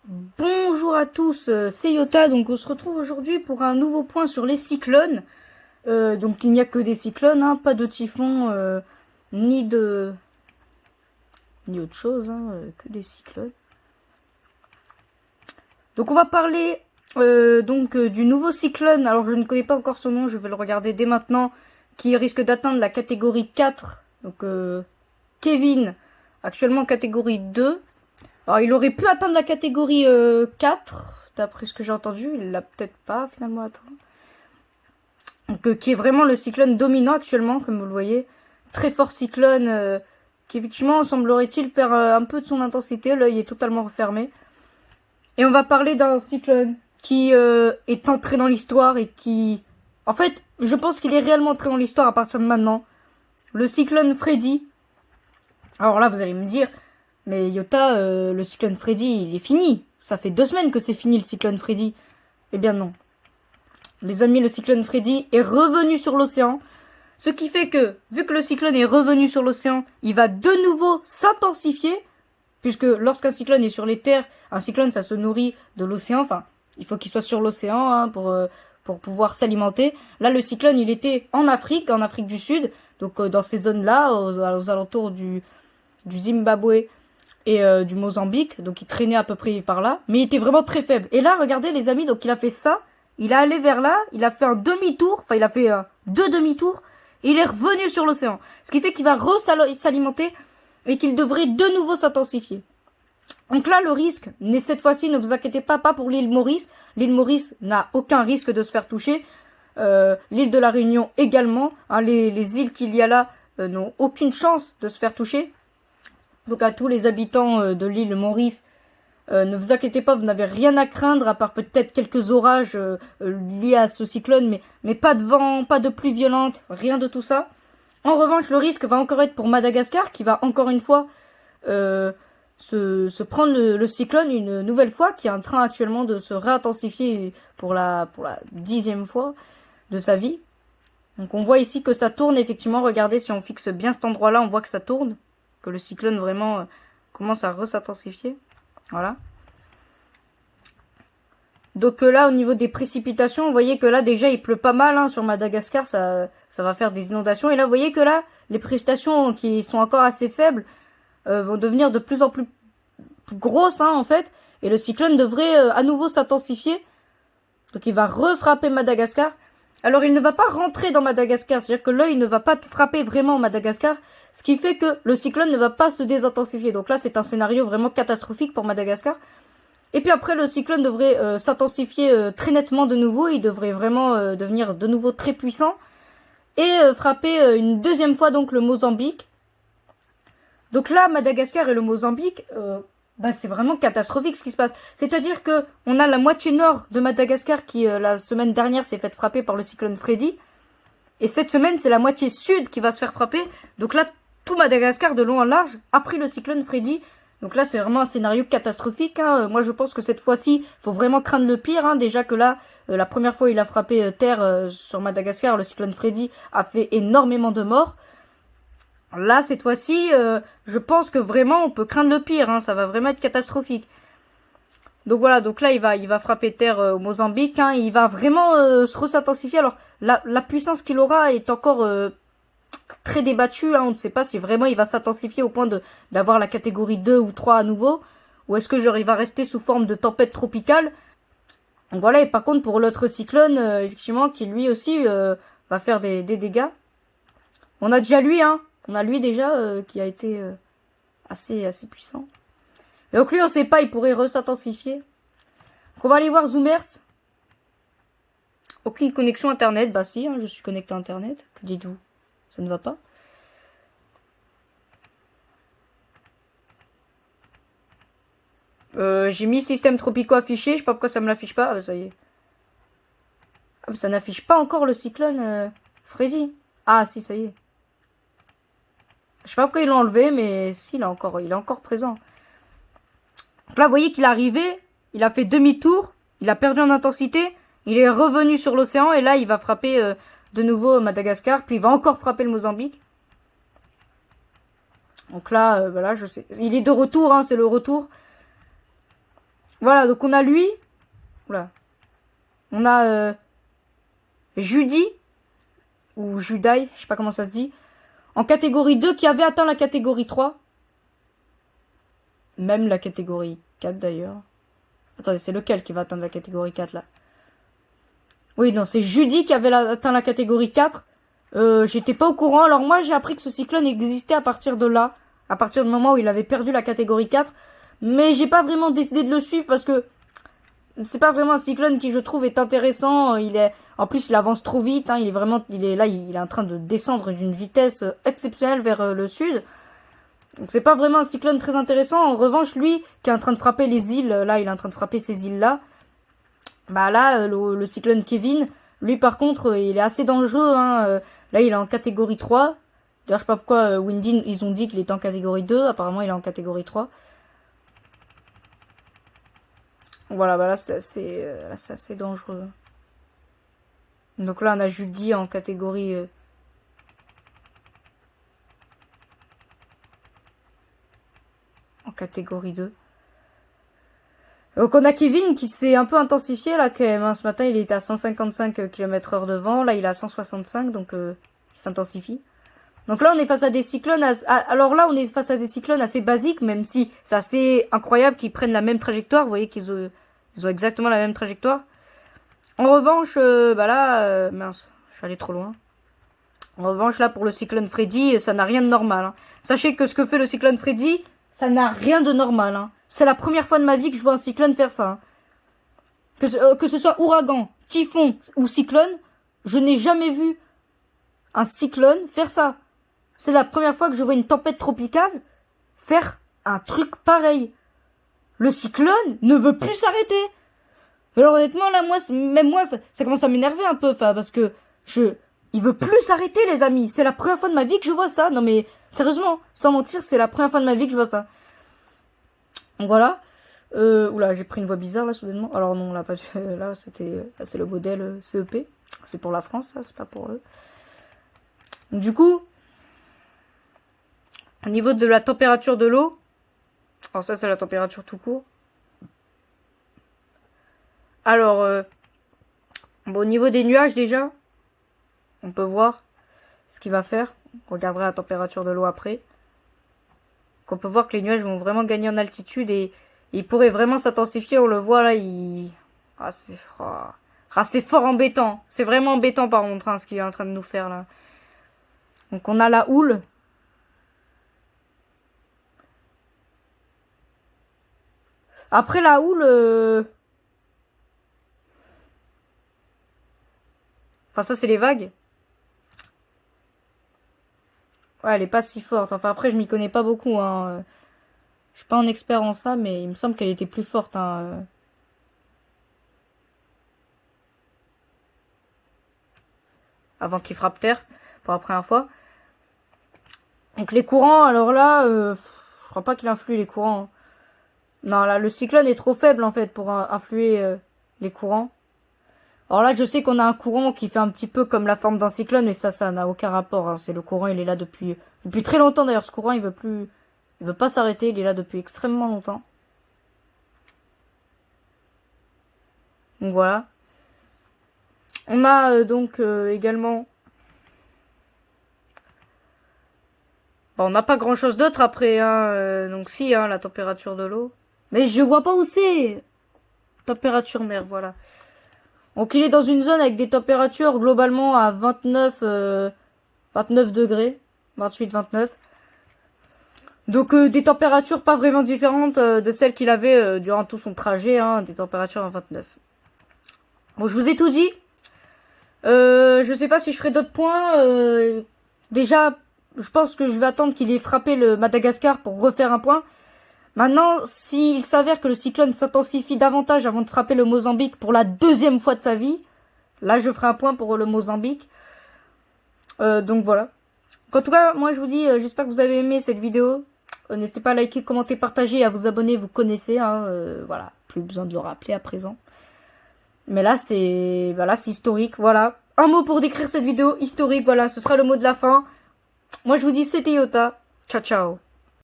Bonjour à tous, c'est Yota. Donc on se retrouve aujourd'hui pour un nouveau point sur les cyclones. Donc il n'y a que des cyclones, hein, pas de typhon, ni de ni autre chose, hein, que des cyclones. Donc on va parler du nouveau cyclone. Alors je ne connais pas encore son nom, je vais le regarder dès maintenant, qui risque d'atteindre la catégorie 4. Donc Kevin, actuellement catégorie 2. Alors il aurait pu atteindre la catégorie 4, d'après ce que j'ai entendu. Il l'a peut-être pas finalement atteint. Donc, qui est vraiment le cyclone dominant actuellement, comme vous le voyez. Très fort cyclone, qui effectivement, semblerait-il, perd un peu de son intensité. L'œil est totalement refermé. Et on va parler d'un cyclone qui est entré dans l'histoire et qui... En fait, je pense qu'il est réellement entré dans l'histoire à partir de maintenant. Le cyclone Freddy. Alors là, vous allez me dire, mais Yota, le cyclone Freddy, il est fini. Ça fait 2 semaines que c'est fini le cyclone Freddy. Eh bien non. Les amis, le cyclone Freddy est revenu sur l'océan. Ce qui fait que, vu que le cyclone est revenu sur l'océan, il va de nouveau s'intensifier. Puisque lorsqu'un cyclone est sur les terres, un cyclone ça se nourrit de l'océan. Enfin, il faut qu'il soit sur l'océan hein, pour pouvoir s'alimenter. Là, le cyclone, il était en Afrique du Sud. Donc dans ces zones-là, aux alentours du Zimbabwe et du Mozambique. Donc il traînait à peu près par là. Mais il était vraiment très faible. Et là, regardez les amis, donc il a fait ça. Il est allé vers là, il a fait un demi-tour, enfin il a fait 2 demi-tours, et il est revenu sur l'océan. Ce qui fait qu'il va s'alimenter et qu'il devrait de nouveau s'intensifier. Donc là, le risque, mais cette fois-ci, ne vous inquiétez pas pour l'île Maurice. L'île Maurice n'a aucun risque de se faire toucher. L'île de la Réunion également. Hein, les îles qu'il y a là n'ont aucune chance de se faire toucher. Donc à tous les habitants de l'île Maurice, ne vous inquiétez pas, vous n'avez rien à craindre, à part peut-être quelques orages liés à ce cyclone, mais pas de vent, pas de pluie violente, rien de tout ça. En revanche, le risque va encore être pour Madagascar, qui va encore une fois se prendre le cyclone une nouvelle fois, qui est en train actuellement de se réintensifier pour la 10e fois de sa vie. Donc on voit ici que ça tourne, effectivement, regardez, si on fixe bien cet endroit-là, on voit que ça tourne, que le cyclone vraiment commence à s'intensifier. Voilà. Donc là, au niveau des précipitations, vous voyez que là, déjà, il pleut pas mal hein, sur Madagascar. Ça va faire des inondations. Et là, vous voyez que là, les précipitations qui sont encore assez faibles vont devenir de plus en plus grosses, hein, en fait. Et le cyclone devrait à nouveau s'intensifier. Donc il va refrapper Madagascar. Alors il ne va pas rentrer dans Madagascar. C'est-à-dire que l'œil ne va pas frapper vraiment Madagascar. Ce qui fait que le cyclone ne va pas se désintensifier. Donc là, c'est un scénario vraiment catastrophique pour Madagascar. Et puis après, le cyclone devrait s'intensifier très nettement de nouveau. Il devrait vraiment devenir de nouveau très puissant. Et frapper une deuxième fois donc le Mozambique. Donc là, Madagascar et le Mozambique, c'est vraiment catastrophique ce qui se passe. C'est-à-dire que on a la moitié nord de Madagascar qui, la semaine dernière, s'est faite frapper par le cyclone Freddy. Et cette semaine, c'est la moitié sud qui va se faire frapper. Donc là, tout Madagascar, de long en large, a pris le cyclone Freddy. Donc là, c'est vraiment un scénario catastrophique. Hein. Moi, je pense que cette fois-ci, faut vraiment craindre le pire. Hein. Déjà que là, la première fois, il a frappé terre sur Madagascar, le cyclone Freddy a fait énormément de morts. Là, cette fois-ci, je pense que vraiment, on peut craindre le pire. Hein. Ça va vraiment être catastrophique. Donc voilà, donc là, il va frapper terre au Mozambique. Hein. Il va vraiment se s'intensifier. Alors, la puissance qu'il aura est encore très débattu, hein. On ne sait pas si vraiment il va s'intensifier au point d'avoir la catégorie 2 ou 3 à nouveau, ou est-ce que genre il va rester sous forme de tempête tropicale. Donc voilà, et par contre pour l'autre cyclone, effectivement, qui lui aussi va faire des dégâts. On a déjà lui, hein, on a lui déjà qui a été assez puissant. Et donc lui on sait pas, il pourrait s'intensifier. Donc on va aller voir Zoomers. Aucune connexion internet, bah si, hein, je suis connecté à internet, que dites-vous? Ça ne va pas. J'ai mis système tropicaux affiché. Je sais pas pourquoi ça me l'affiche pas. Ah bah ça y est. Ah bah ça n'affiche pas encore le cyclone Freddy. Ah si, ça y est. Je sais pas pourquoi ils l'ont enlevé, mais si, il est encore présent. Donc là, vous voyez qu'il est arrivé. Il a fait demi-tour. Il a perdu en intensité. Il est revenu sur l'océan. Et là, il va frapper de nouveau Madagascar. Puis il va encore frapper le Mozambique. Donc là, voilà, je sais. Il est de retour, hein, c'est le retour. Voilà, donc on a lui. Oula. On a Judy. Ou Judai, je sais pas comment ça se dit. En catégorie 2 qui avait atteint la catégorie 3. Même la catégorie 4 d'ailleurs. Attendez, c'est lequel qui va atteindre la catégorie 4 là? Oui, non, c'est Judy qui avait atteint la catégorie 4. J'étais pas au courant. Alors moi, j'ai appris que ce cyclone existait à partir de là. À partir du moment où il avait perdu la catégorie 4. Mais j'ai pas vraiment décidé de le suivre parce que c'est pas vraiment un cyclone qui, je trouve, est intéressant. En plus, il avance trop vite. Hein. Il est en train de descendre d'une vitesse exceptionnelle vers le sud. Donc c'est pas vraiment un cyclone très intéressant. En revanche, lui, qui est en train de frapper les îles, là, il est en train de frapper ces îles-là. Bah là, le cyclone Kevin, lui par contre, il est assez dangereux. Hein. Là, il est en catégorie 3. D'ailleurs, je sais pas pourquoi Windy, ils ont dit qu'il était en catégorie 2. Apparemment, il est en catégorie 3. Voilà, bah là, c'est assez dangereux. Donc là, on a Judy en catégorie... en catégorie 2. Donc on a Kevin qui s'est un peu intensifié là quand même. Hein. Ce matin, il était à 155 km/h de vent. Là, il est à 165, donc il s'intensifie. Donc là, on est face à des cyclones... Alors là, on est face à des cyclones assez basiques, même si c'est assez incroyable qu'ils prennent la même trajectoire. Vous voyez qu'ils ont exactement la même trajectoire. En revanche, bah là... mince, je suis allé trop loin. En revanche, là, pour le cyclone Freddy, ça n'a rien de normal. Hein. Sachez que ce que fait le cyclone Freddy, ça n'a rien de normal. Hein. C'est la première fois de ma vie que je vois un cyclone faire ça. Hein. Que ce soit ouragan, typhon ou cyclone, je n'ai jamais vu un cyclone faire ça. C'est la première fois que je vois une tempête tropicale faire un truc pareil. Le cyclone ne veut plus s'arrêter. Alors honnêtement, là, même moi, ça commence à m'énerver un peu, parce que il veut plus s'arrêter, les amis. C'est la première fois de ma vie que je vois ça. Non mais, sérieusement, sans mentir, c'est la première fois de ma vie que je vois ça. Donc voilà. Oula, j'ai pris une voix bizarre là soudainement. Alors non, là, là c'est le modèle CEP. C'est pour la France, ça, c'est pas pour eux. Donc, du coup, au niveau de la température de l'eau, alors ça c'est la température tout court. Alors, bon, au niveau des nuages déjà, on peut voir ce qu'il va faire. On regardera la température de l'eau après. On peut voir que les nuages vont vraiment gagner en altitude et ils pourraient vraiment s'intensifier. On le voit là, c'est fort embêtant. C'est vraiment embêtant par contre, hein, ce qu'il est en train de nous faire là. Donc on a la houle. Après la houle... Enfin ça c'est les vagues. Ouais, elle est pas si forte. Enfin après je m'y connais pas beaucoup. Hein. Je suis pas un expert en ça, mais il me semble qu'elle était plus forte. Hein. Avant qu'il frappe terre pour la première fois. Donc les courants, alors là, je crois pas qu'il influe les courants. Hein. Non, là, le cyclone est trop faible, en fait, pour influer les courants. Alors là, je sais qu'on a un courant qui fait un petit peu comme la forme d'un cyclone, mais ça n'a aucun rapport. Hein. C'est le courant, il est là depuis très longtemps, d'ailleurs. Ce courant, il veut pas s'arrêter, il est là depuis extrêmement longtemps. Donc voilà. On a donc également... Bon, on n'a pas grand-chose d'autre après, hein. Donc si, hein, la température de l'eau. Mais je vois pas où c'est. Température mer, voilà. Donc il est dans une zone avec des températures globalement à 29 degrés. 28, 29. Donc des températures pas vraiment différentes de celles qu'il avait durant tout son trajet. Hein, des températures à 29. Bon, je vous ai tout dit. Je sais pas si je ferai d'autres points. Déjà, je pense que je vais attendre qu'il ait frappé le Madagascar pour refaire un point. Maintenant, s'il s'avère que le cyclone s'intensifie davantage avant de frapper le Mozambique pour la deuxième fois de sa vie, là je ferai un point pour le Mozambique. Donc voilà. En tout cas, moi je vous dis, j'espère que vous avez aimé cette vidéo. N'hésitez pas à liker, commenter, partager, à vous abonner, vous connaissez. Hein, voilà, plus besoin de le rappeler à présent. Mais là c'est historique, voilà. Un mot pour décrire cette vidéo, historique, voilà, ce sera le mot de la fin. Moi je vous dis, c'était Yota. Ciao ciao.